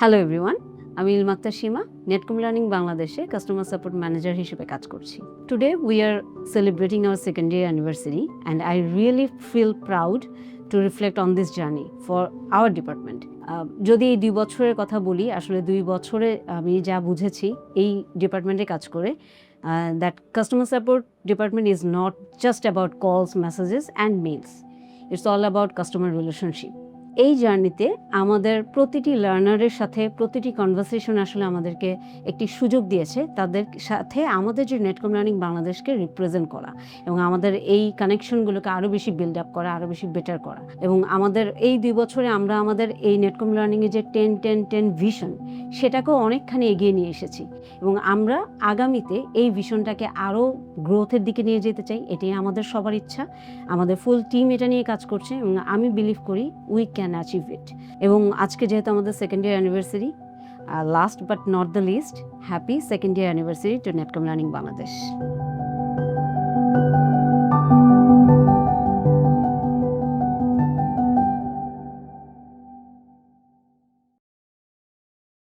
Hello everyone, আমি Ilma Akter Seema Netcom Learning বাংলাদেশে customer support manager হিসেবে কাজ করছি। Today we are celebrating our second year anniversary and I really feel proud to reflect on this journey for our department. যদি এই 2 বছরের কথা বলি, আসলে 2 বছরে আমি যা বুঝেছি এই ডিপার্টমেন্টে কাজ করে, that customer support department is not just about calls, messages and mails, it's all about customer relationship. এই জার্নিতে আমাদের প্রতিটি লার্নারের সাথে প্রতিটি কনভারসেশন আসলে আমাদেরকে একটি সুযোগ দিয়েছে তাদের সাথে আমাদের যে নেটকম লার্নিং বাংলাদেশকে রিপ্রেজেন্ট করা এবং আমাদের এই কানেকশনগুলোকে আরও বেশি বিল্ড আপ করা, আরও বেশি বেটার করা। এবং আমাদের এই 2 বছরে আমরা আমাদের এই নেটকম লার্নিংয়ের যে 10-10-10 ভিশন, সেটাকেও অনেকখানি এগিয়ে নিয়ে এসেছি এবং আমরা আগামীতে এই ভিশনটাকে আরও গ্রোথের দিকে নিয়ে যেতে চাই। এটাই আমাদের সবার ইচ্ছা। আমাদের ফুল টিম এটা নিয়ে কাজ করছে এবং আমি বিলিভ করি উই ক্যান অ্যাচিভ ইট। এবং আজকে যেহেতু আমাদের second year anniversary, last but not the least, happy second year anniversary to Netcom Learning Bangladesh.